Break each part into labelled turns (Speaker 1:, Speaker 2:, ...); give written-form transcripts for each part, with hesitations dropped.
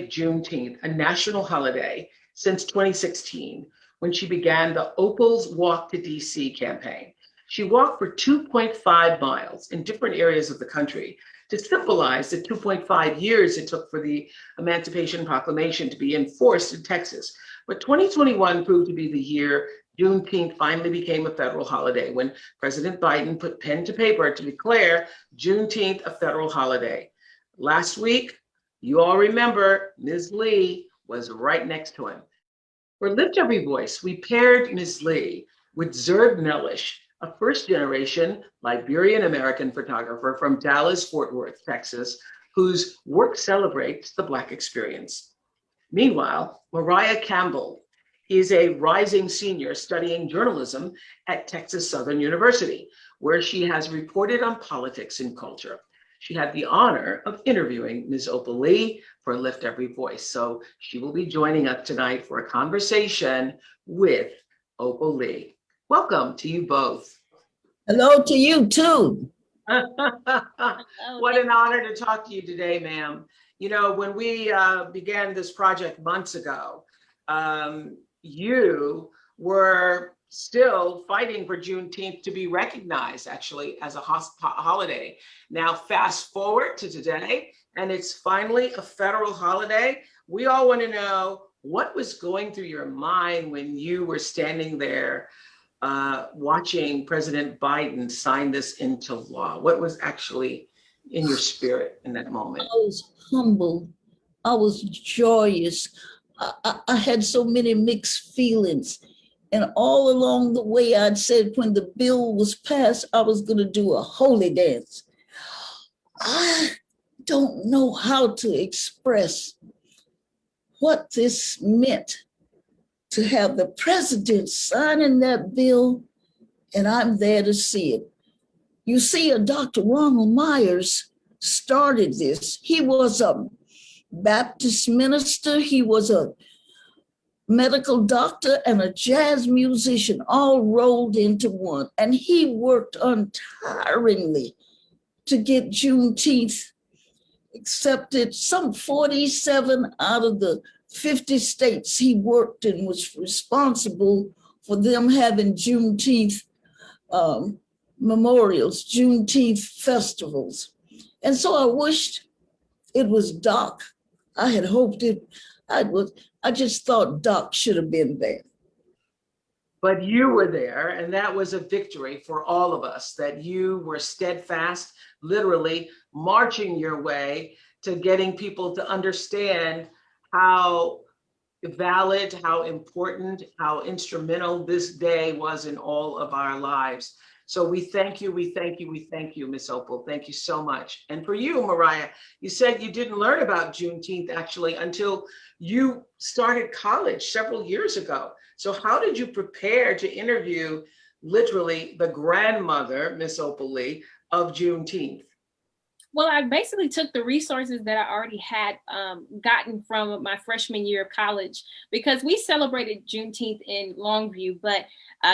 Speaker 1: Juneteenth a national holiday since 2016 when she began the Opal's Walk to DC campaign. She walked for 2.5 miles in different areas of the country to symbolize the 2.5 years it took for the Emancipation Proclamation to be enforced in Texas. But 2021 proved to be the year Juneteenth finally became a federal holiday when President Biden put pen to paper to declare Juneteenth a federal holiday. Last week, you all remember Ms. Lee was right next to him. For Lift Every Voice, we paired Ms. Lee with Zerb Mellish, a first-generation Liberian-American photographer from Dallas-Fort Worth, Texas, whose work celebrates the Black experience. Meanwhile, Mariah Campbell is a rising senior studying journalism at Texas Southern University, where she has reported on politics and culture. She had the honor of interviewing Ms. Opal Lee for Lift Every Voice. So she will be joining us tonight for a conversation with Opal Lee. Welcome to you both.
Speaker 2: Hello to you too.
Speaker 1: What an honor to talk to you today, ma'am. You know, when we began this project months ago, you were still fighting for Juneteenth to be recognized actually as a holiday. Now, fast forward to today, and it's finally a federal holiday. We all want to know what was going through your mind when you were standing there watching President Biden sign this into law. What was actually in your spirit in that moment?
Speaker 2: I was humbled. I was joyous. I had so many mixed feelings. And all along the way, I'd said when the bill was passed, I was going to do a holy dance. I don't know how to express what this meant to have the president signing that bill, and I'm there to see it. You see, Dr. Ronald Myers started this. He was a Baptist minister. He was a medical doctor and a jazz musician, all rolled into one. And he worked untiringly to get Juneteenth accepted. Some 47 out of the 50 states he worked in was responsible for them having Juneteenth memorials, Juneteenth festivals. And so I wished it was Doc. I had hoped I just thought Doc should have been there.
Speaker 1: But you were there, and that was a victory for all of us, that you were steadfast, literally marching your way to getting people to understand how valid, how important, how instrumental this day was in all of our lives. So we thank you, we thank you, we thank you, Miss Opal. Thank you so much. And for you, Mariah, you said you didn't learn about Juneteenth actually until you started college several years ago. So how did you prepare to interview literally the grandmother, Miss Opal Lee, of Juneteenth?
Speaker 3: Well, I basically took the resources that I already had gotten from my freshman year of college, because we celebrated Juneteenth in Longview, but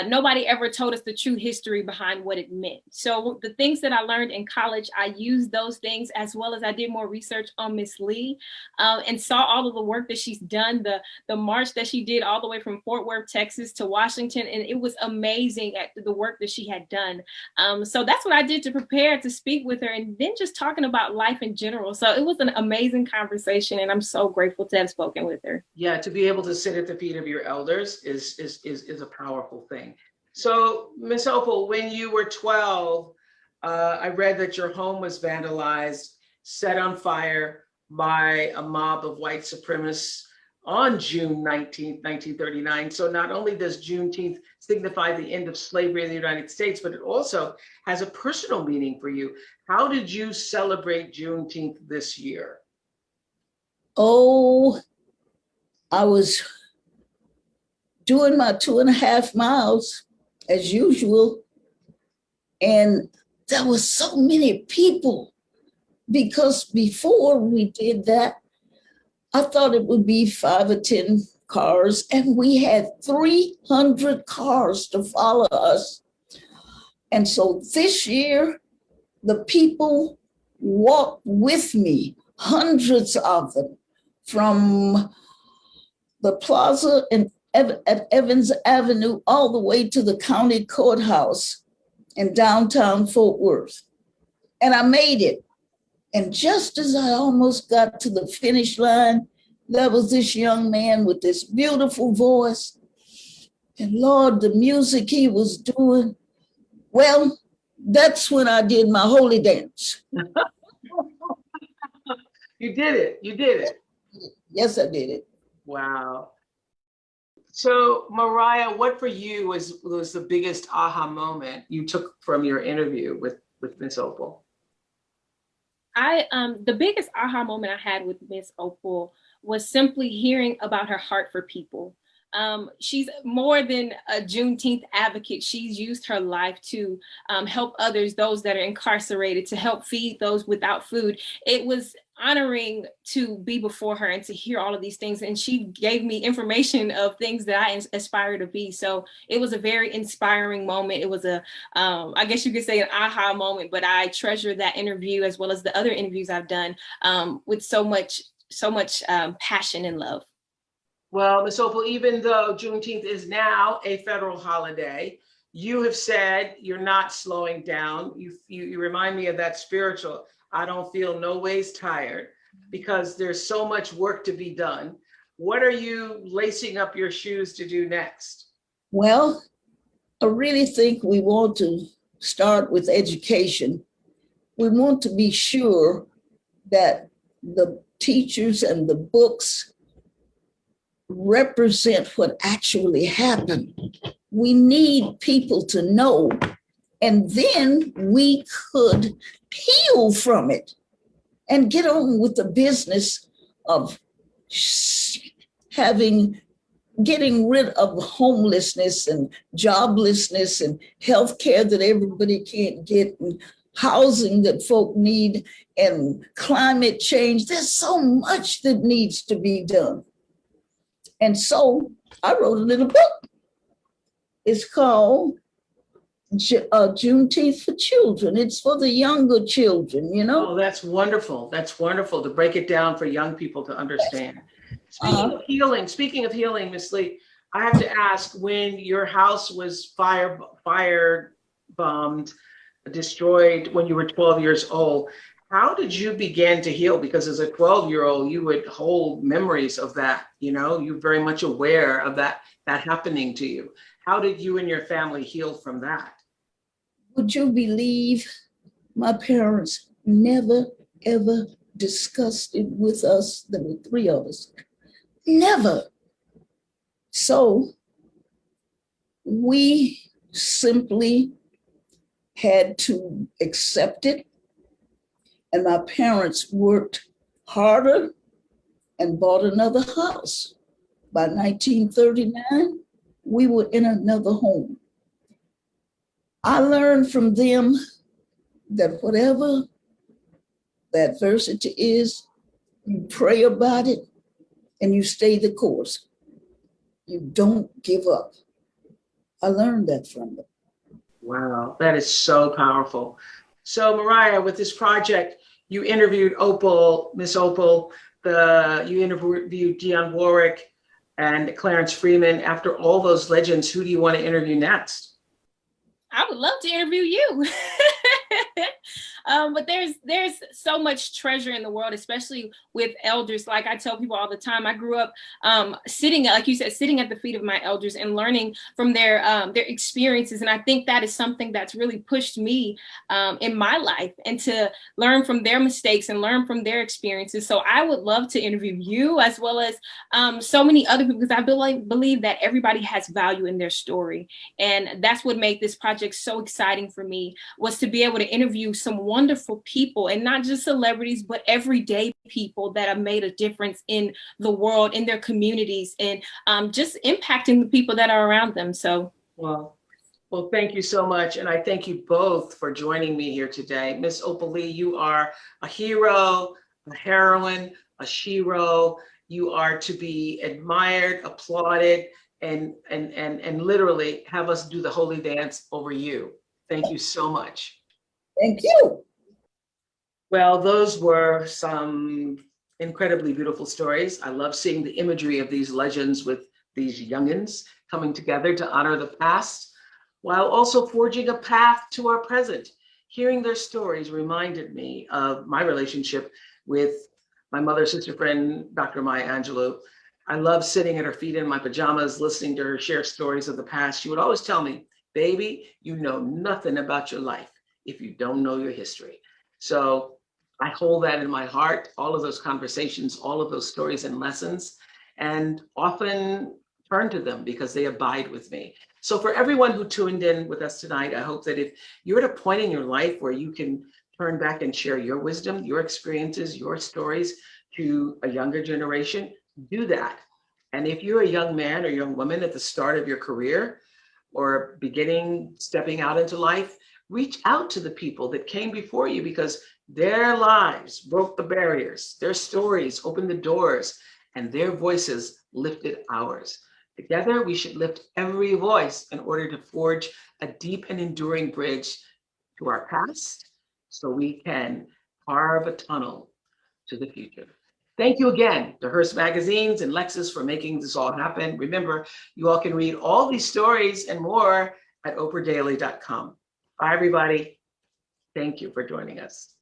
Speaker 3: nobody ever told us the true history behind what it meant. So the things that I learned in college, I used those things, as well as I did more research on Miss Lee and saw all of the work that she's done, the march that she did all the way from Fort Worth, Texas to Washington. And it was amazing at the work that she had done. So that's what I did to prepare to speak with her, and then just talking about life in general. So it was an amazing conversation, and I'm so grateful to have spoken with her.
Speaker 1: Yeah, to be able to sit at the feet of your elders is a powerful thing. So, Miss Opal, when you were 12, I read that your home was vandalized, set on fire by a mob of white supremacists on June 19th, 1939. So not only does Juneteenth signify the end of slavery in the United States, but it also has a personal meaning for you. How did you celebrate Juneteenth this year?
Speaker 2: Oh, I was doing my 2.5 miles as usual. And there were so many people, because before we did that, I thought it would be 5 or 10 cars, and we had 300 cars to follow us. And so this year, the people walked with me, hundreds of them, from the plaza at Evans Avenue all the way to the county courthouse in downtown Fort Worth. And I made it. And just as I almost got to the finish line, there was this young man with this beautiful voice. And Lord, the music he was doing, well, that's when I did my holy dance.
Speaker 1: You did it. You did it.
Speaker 2: Yes, I did it.
Speaker 1: Wow. So, Mariah, what for you was the biggest aha moment you took from your interview with Miss Opal?
Speaker 3: The biggest aha moment I had with Miss Opal was simply hearing about her heart for people. She's more than a Juneteenth advocate. She's used her life to help others, those that are incarcerated, to help feed those without food. It was honoring to be before her and to hear all of these things. And she gave me information of things that I aspire to be. So it was a very inspiring moment. It was I guess you could say an aha moment, but I treasure that interview as well as the other interviews I've done with so much passion and love.
Speaker 1: Well, Ms. Opal, even though Juneteenth is now a federal holiday, you have said you're not slowing down. You remind me of that spiritual, I don't feel no ways tired, because there's so much work to be done. What are you lacing up your shoes to do next?
Speaker 2: Well, I really think we want to start with education. We want to be sure that the teachers and the books represent what actually happened. We need people to know, and then we could heal from it and get on with the business of getting rid of homelessness and joblessness and healthcare that everybody can't get, and housing that folk need, and climate change. There's so much that needs to be done. And so I wrote a little book. It's called Juneteenth for Children. It's for the younger children, you know?
Speaker 1: Oh, that's wonderful. That's wonderful to break it down for young people to understand. Speaking of healing, Ms. Lee, I have to ask, when your house was fire bombed, destroyed when you were 12 years old, how did you begin to heal? Because as a 12-year-old, you would hold memories of that, you're very much aware of that happening to you. How did you and your family heal from that?
Speaker 2: Would you believe my parents never, ever discussed it with us? There were three of us. Never. So we simply had to accept it. And my parents worked harder and bought another house. By 1939, we were in another home. I learned from them that whatever the adversity is, you pray about it and you stay the course. You don't give up. I learned that from them.
Speaker 1: Wow, that is so powerful. So Mariah, with this project, you interviewed Opal, Miss Opal, you interviewed Dionne Warwick and Clarence Freeman. After all those legends, who do you want to interview next?
Speaker 3: I would love to interview you. But there's so much treasure in the world, especially with elders. Like I tell people all the time, I grew up sitting, like you said, sitting at the feet of my elders and learning from their experiences. And I think that is something that's really pushed me in my life, and to learn from their mistakes and learn from their experiences. So I would love to interview you as well as so many other people, because I believe that everybody has value in their story. And that's what made this project so exciting for me, was to be able to interview some wonderful people, and not just celebrities, but everyday people that have made a difference in the world, in their communities, and just impacting the people that are around them. So,
Speaker 1: well, thank you so much. And I thank you both for joining me here today. Miss Opal Lee, you are a hero, a heroine, a shero. You are to be admired, applauded, and literally have us do the holy dance over you. Thank you so much.
Speaker 2: Thank you.
Speaker 1: Well, those were some incredibly beautiful stories. I love seeing the imagery of these legends with these youngins coming together to honor the past, while also forging a path to our present. Hearing their stories reminded me of my relationship with my mother's sister friend, Dr. Maya Angelou. I love sitting at her feet in my pajamas, listening to her share stories of the past. She would always tell me, baby, you know nothing about your life if you don't know your history. So I hold that in my heart, all of those conversations, all of those stories and lessons, and often turn to them because they abide with me. So for everyone who tuned in with us tonight, I hope that if you're at a point in your life where you can turn back and share your wisdom, your experiences, your stories to a younger generation, do that. And if you're a young man or young woman at the start of your career or beginning stepping out into life, reach out to the people that came before you because their lives broke the barriers, their stories opened the doors, and their voices lifted ours. Together, we should lift every voice in order to forge a deep and enduring bridge to our past so we can carve a tunnel to the future. Thank you again to Hearst Magazines and Lexus for making this all happen. Remember, you all can read all these stories and more at OprahDaily.com. Bye, everybody. Thank you for joining us.